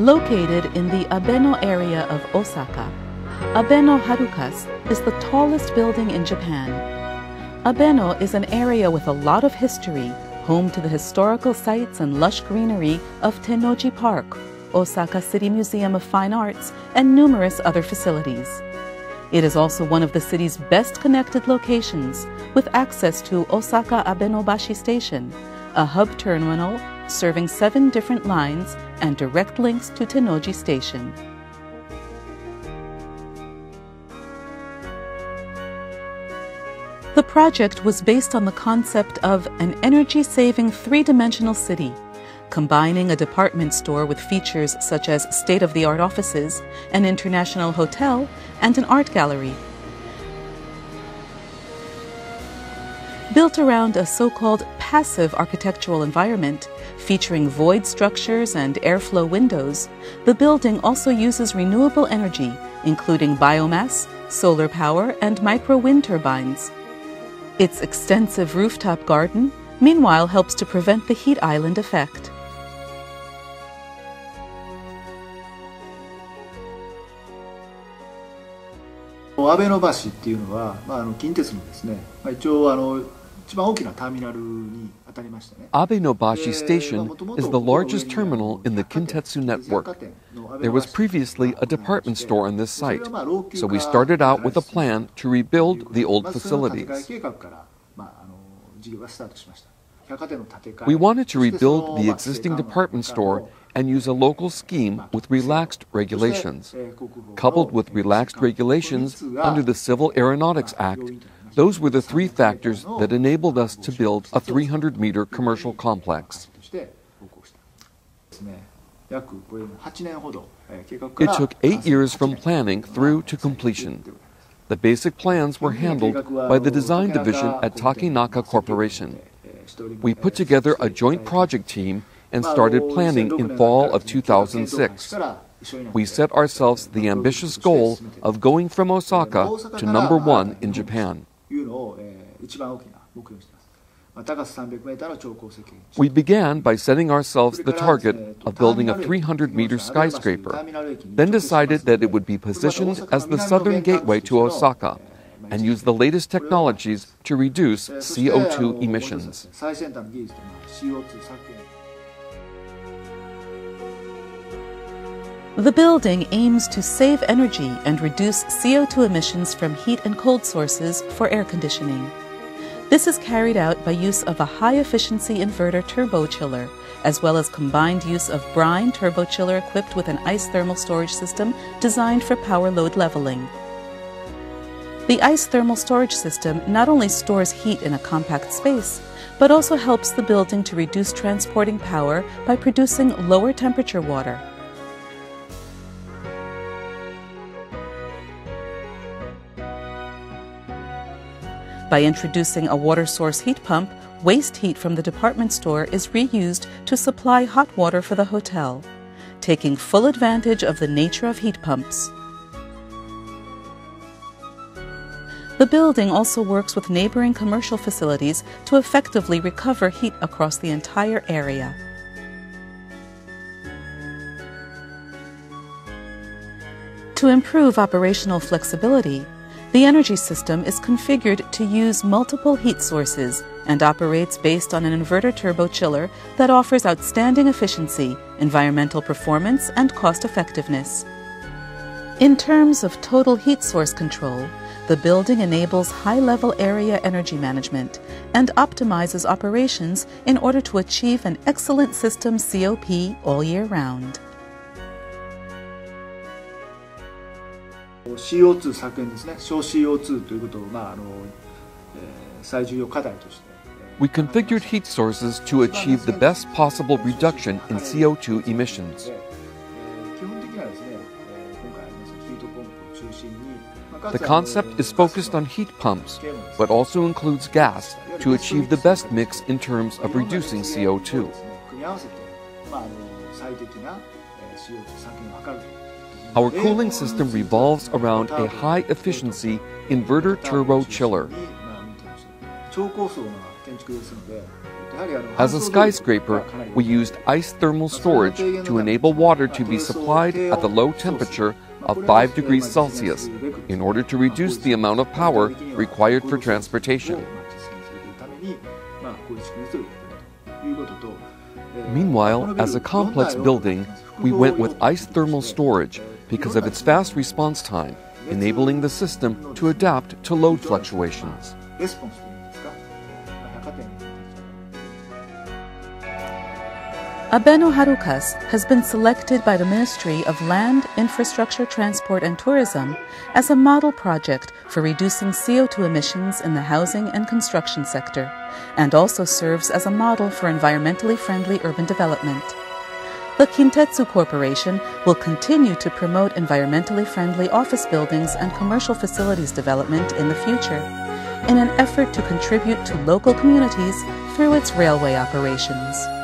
Located in the ABENO area of Osaka, ABENO HARUKASU is the tallest building in Japan. ABENO is an area with a lot of history, home to the historical sites and lush greenery of Tennoji Park, Osaka City Museum of Fine Arts, and numerous other facilities. It is also one of the city's best connected locations, with access to Osaka Abenobashi Station, a hub terminal serving 7 different lines and direct links to Tennoji Station. The project was based on the concept of an energy-saving 3-dimensional city, combining a department store with features such as state-of-the-art offices, an international hotel, and an art gallery. Built around a so-called passive architectural environment, featuring void structures and airflow windows, the building also uses renewable energy, including biomass, solar power, and micro-wind turbines. Its extensive rooftop garden, meanwhile, helps to prevent the heat island effect. ABENO橋っていうのは、近鉄のですね、一応一番大きなターミナルに当たりましたね。Abenobashi Station is the largest terminal in the Kintetsu network. There was previously a department store on this site, so we started out with a plan to rebuild the old facilities. We wanted to rebuild the existing department store and use a local scheme with relaxed regulations. Coupled with relaxed regulations under the Civil Aeronautics Act, those were the 3 factors that enabled us to build a 300-meter commercial complex. It took 8 years from planning through to completion. The basic plans were handled by the design division at Takinaka Corporation. We put together a joint project team and started planning in fall of 2006. We set ourselves the ambitious goal of going from Osaka to #1 in Japan. We began by setting ourselves the target of building a 300-meter skyscraper, then decided that it would be positioned as the southern gateway to Osaka and use the latest technologies to reduce CO2 emissions. The building aims to save energy and reduce CO2 emissions from heat and cold sources for air conditioning. This is carried out by use of a high-efficiency inverter turbo chiller, as well as combined use of brine turbo chiller equipped with an ice thermal storage system designed for power load leveling. The ice thermal storage system not only stores heat in a compact space, but also helps the building to reduce transporting power by producing lower temperature water. By introducing a water source heat pump, waste heat from the department store is reused to supply hot water for the hotel, taking full advantage of the nature of heat pumps. The building also works with neighboring commercial facilities to effectively recover heat across the entire area. To improve operational flexibility, the energy system is configured to use multiple heat sources and operates based on an inverter turbo chiller that offers outstanding efficiency, environmental performance, and cost effectiveness. In terms of total heat source control, the building enables high-level area energy management and optimizes operations in order to achieve an excellent system COP all year round. CO2 削減ですね。小 CO2 ということを最重要課題として。We configured heat sources to achieve the best possible reduction in CO2 emissions. The concept is focused on heat pumps, but also includes gas to achieve the best mix in terms of reducing CO2. Our cooling system revolves around a high-efficiency inverter turbo chiller. As a skyscraper, we used ice thermal storage to enable water to be supplied at the low temperature of 5 degrees Celsius in order to reduce the amount of power required for transportation. Meanwhile, as a complex building, we went with ice thermal storage because of its fast response time, enabling the system to adapt to load fluctuations. ABENO HARUKASU has been selected by the Ministry of Land, Infrastructure, Transport and Tourism as a model project for reducing CO2 emissions in the housing and construction sector, and also serves as a model for environmentally friendly urban development. The Kintetsu Corporation will continue to promote environmentally friendly office buildings and commercial facilities development in the future, in an effort to contribute to local communities through its railway operations.